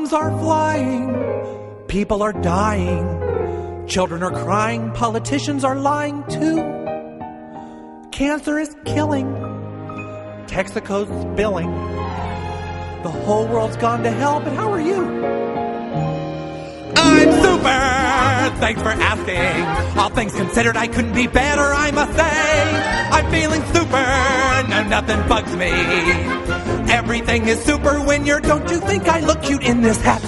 Bombs are flying, people are dying, children are crying, politicians are lying too. Cancer is killing, Texaco's spilling. The whole world's gone to hell, but how are you? I'm super! Thanks for asking. All things considered, I couldn't be better, I must say. I'm feeling super, no, nothing bugs me. Everything is super when you're, don't you think I look cute in this hat?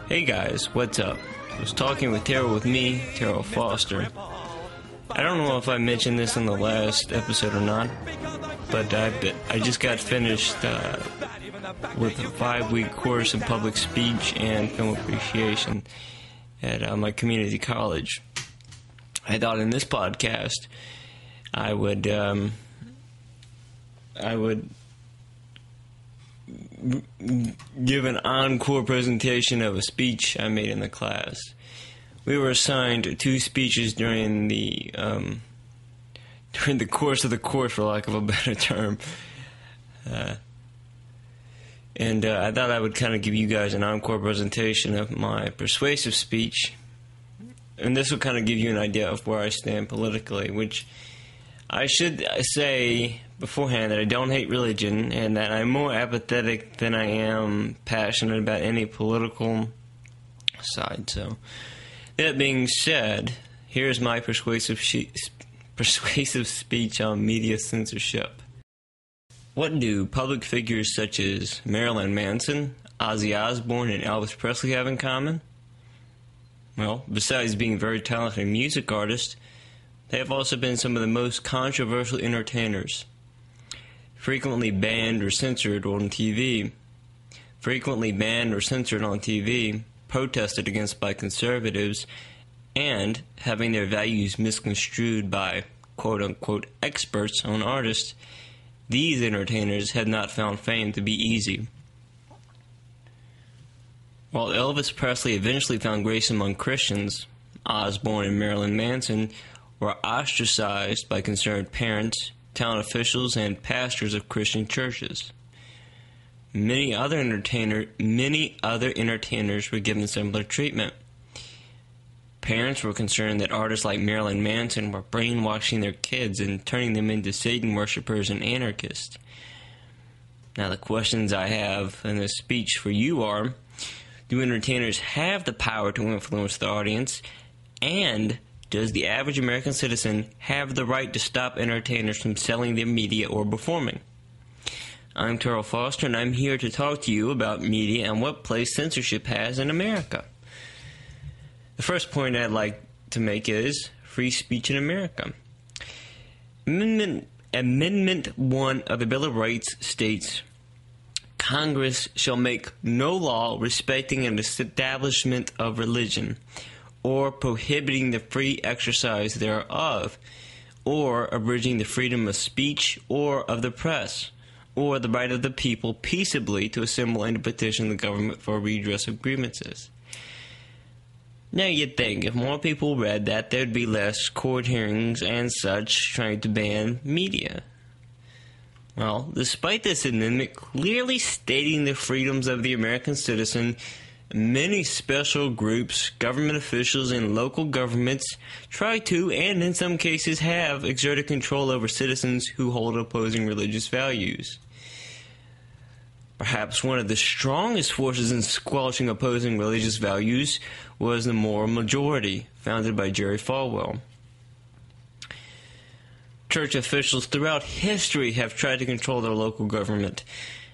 Hey guys, what's up? I was talking with me, Terrell Foster. I don't know if I mentioned this in the last episode or not, but I just got finished with a 5-week course in public speech and film appreciation at my community college. I thought in this podcast I would give an encore presentation of a speech I made in the class. We were assigned 2 speeches during the course of the course, for lack of a better term. And I thought I would kind of give you guys an encore presentation of my persuasive speech. And this will kind of give you an idea of where I stand politically, which I should say beforehand that I don't hate religion and that I'm more apathetic than I am passionate about any political side. So, that being said, here's my persuasive speech on media censorship. What do public figures such as Marilyn Manson, Ozzy Osbourne, and Elvis Presley have in common? Well, besides being very talented music artists, they have also been some of the most controversial entertainers. Frequently banned or censored on TV, protested against by conservatives, and having their values misconstrued by quote-unquote experts on artists. These entertainers had not found fame to be easy. While Elvis Presley eventually found grace among Christians, Osbourne and Marilyn Manson were ostracized by concerned parents, town officials, and pastors of Christian churches. Many other entertainers were given similar treatment. Parents were concerned that artists like Marilyn Manson were brainwashing their kids and turning them into Satan worshippers and anarchists. Now, the questions I have in this speech for you are, do entertainers have the power to influence the audience? And does the average American citizen have the right to stop entertainers from selling their media or performing? I'm Terrell Foster, and I'm here to talk to you about media and what place censorship has in America. The first point I'd like to make is free speech in America. Amendment 1 of the Bill of Rights states, Congress shall make no law respecting an establishment of religion, or prohibiting the free exercise thereof, or abridging the freedom of speech or of the press, or the right of the people peaceably to assemble and to petition the government for redress of grievances. Now you'd think if more people read that, there'd be less court hearings and such trying to ban media. Well, despite this amendment clearly stating the freedoms of the American citizen, many special groups, government officials, and local governments try to, and in some cases have, exerted control over citizens who hold opposing religious values. Perhaps one of the strongest forces in squelching opposing religious values was the moral majority, founded by Jerry Falwell. Church officials throughout history have tried to control their local government,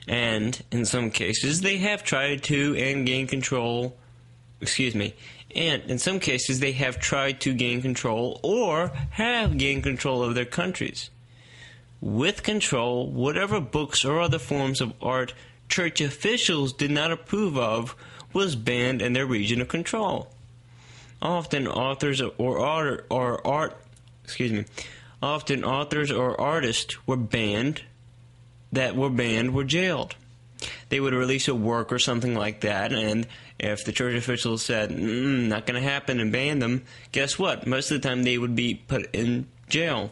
and in some cases they have tried to gain control or have gained control of their countries. With control, whatever books or other forms of art church officials did not approve of was banned in their region of control. Often authors or artists were banned were jailed. They would release a work or something like that, and if the church officials said, not going to happen, and banned them, guess what? Most of the time they would be put in jail.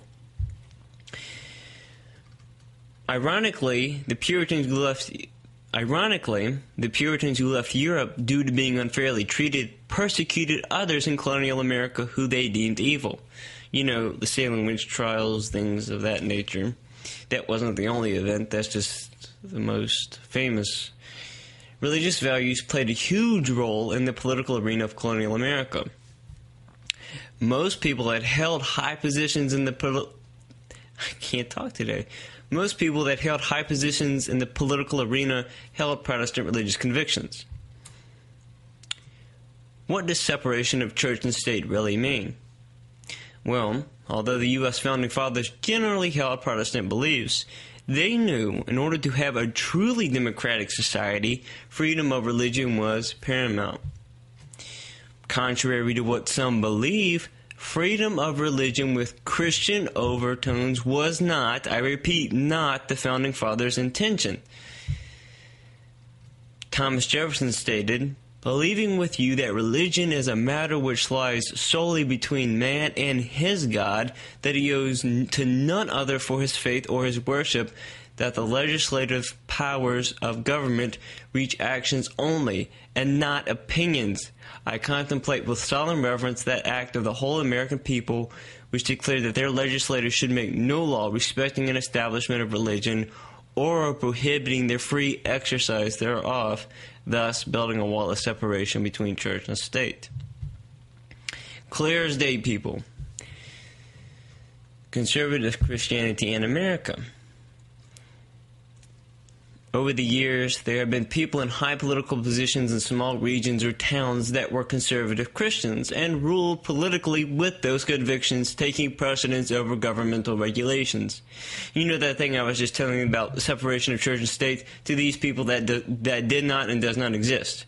Ironically, the Puritans left Ironically, the Puritans who left Europe due to being unfairly treated persecuted others in colonial America who they deemed evil. You know, the Salem witch trials, things of that nature. That wasn't the only event, that's just the most famous. Religious values played a huge role in the political arena of colonial America. Most people that held high positions in the Most people that held high positions in the political arena held Protestant religious convictions. What does separation of church and state really mean? Well, although the U.S. Founding Fathers generally held Protestant beliefs, they knew in order to have a truly democratic society, freedom of religion was paramount. Contrary to what some believe, freedom of religion with Christian overtones was not, I repeat, not the Founding Fathers' intention. Thomas Jefferson stated, "Believing with you that religion is a matter which lies solely between man and his God, that he owes to none other for his faith or his worship, that the legislative powers of government reach actions only, and not opinions. I contemplate with solemn reverence that act of the whole American people which declared that their legislators should make no law respecting an establishment of religion or prohibiting their free exercise thereof, thus building a wall of separation between church and state." Clear as day, people. Conservative Christianity in America. Over the years, there have been people in high political positions in small regions or towns that were conservative Christians and ruled politically with those convictions taking precedence over governmental regulations. You know that thing I was just telling you about, the separation of church and state, to these people that did not and does not exist.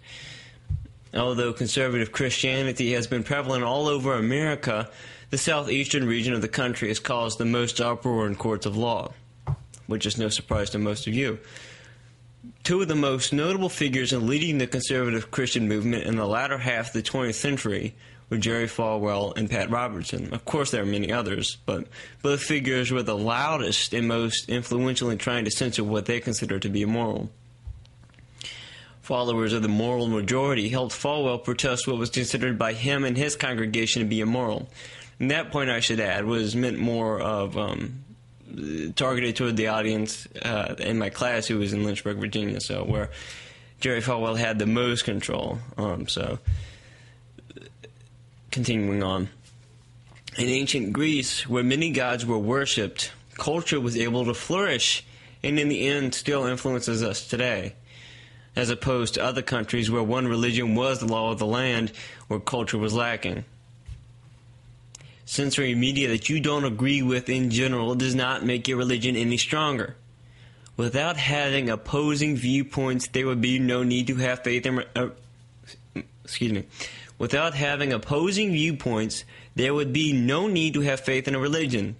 Although conservative Christianity has been prevalent all over America, the southeastern region of the country has caused the most uproar in courts of law, which is no surprise to most of you. Two of the most notable figures in leading the conservative Christian movement in the latter half of the 20th century were Jerry Falwell and Pat Robertson. Of course, there are many others, but both figures were the loudest and most influential in trying to censor what they considered to be immoral. Followers of the moral majority helped Falwell protest what was considered by him and his congregation to be immoral. And that point, I should add, was meant more of targeted toward the audience in my class who was in Lynchburg, Virginia, so where Jerry Falwell had the most control. So, continuing on. In ancient Greece, where many gods were worshipped, culture was able to flourish, and in the end still influences us today, as opposed to other countries where one religion was the law of the land, where culture was lacking. Censoring media that you don't agree with in general does not make your religion any stronger. Without having opposing viewpoints, there would be no need to have faith in... Without having opposing viewpoints, there would be no need to have faith in a religion.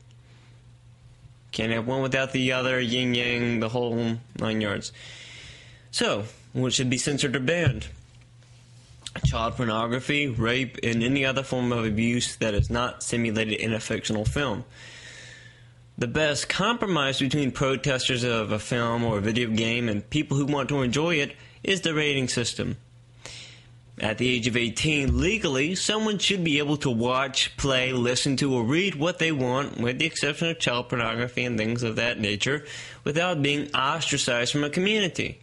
Can't have one without the other, yin-yang, the whole 9 yards. So, what should be censored or banned? Child pornography, rape, and any other form of abuse that is not simulated in a fictional film. The best compromise between protesters of a film or a video game and people who want to enjoy it is the rating system. At the age of 18, legally, someone should be able to watch, play, listen to, or read what they want, with the exception of child pornography and things of that nature, without being ostracized from a community.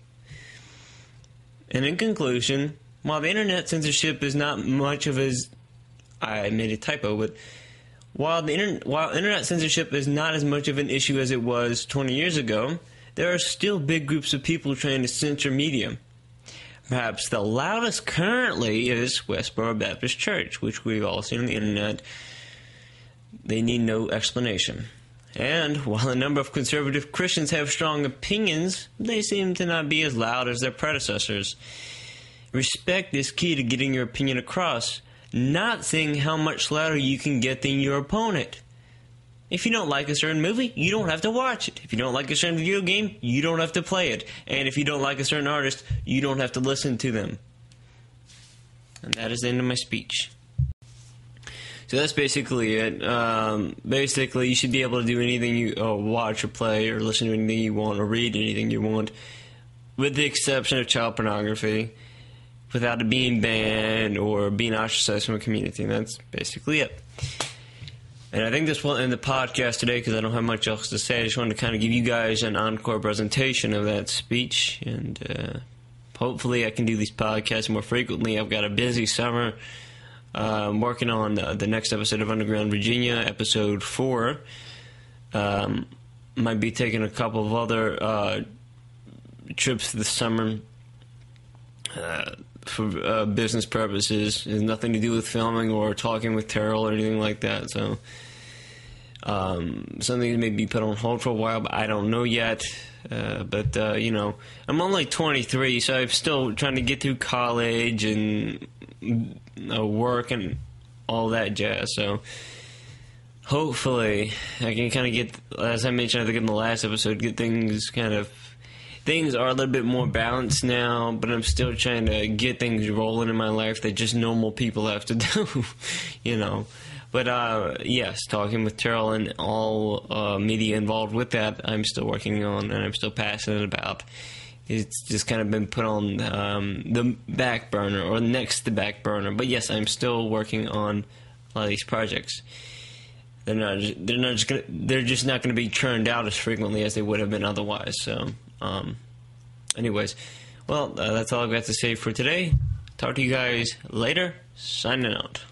And in conclusion, while the internet censorship is not much of as... I made a typo, but while internet censorship is not as much of an issue as it was 20 years ago, there are still big groups of people trying to censor media. Perhaps the loudest currently is Westboro Baptist Church, which we've all seen on the internet. They need no explanation. And while a number of conservative Christians have strong opinions, they seem to not be as loud as their predecessors. Respect is key to getting your opinion across, not seeing how much louder you can get than your opponent. If you don't like a certain movie, you don't have to watch it. If you don't like a certain video game, you don't have to play it. And if you don't like a certain artist, you don't have to listen to them. And that is the end of my speech. So that's basically it. Basically, you should be able to do anything you watch or play or listen to anything you want or read anything you want with the exception of child pornography, without it being banned or being ostracized from a community. And that's basically it. And I think this will end the podcast today because I don't have much else to say. I just wanted to kind of give you guys an encore presentation of that speech. And hopefully I can do these podcasts more frequently. I've got a busy summer. I'm working on the next episode of Underground Virginia, episode 4. Might be taking a couple of other trips this summer for business purposes. It has nothing to do with filming or talking with Terrell or anything like that. So something may be put on hold for a while, but I don't know yet. But I'm only 23, so I'm still trying to get through college and work and all that jazz. So hopefully I can kind of get, as I mentioned I think in the last episode, get things are a little bit more balanced now, but I'm still trying to get things rolling in my life that just normal people have to do, But yes, talking with Terrell and all media involved with that, I'm still working on and I'm still passionate about. It's just kind of been put on the back burner or next to the back burner. But yes, I'm still working on a lot of these projects. They're just not going to be churned out as frequently as they would have been otherwise. So, anyways, well, that's all I've got to say for today. Talk to you guys later. Signing out.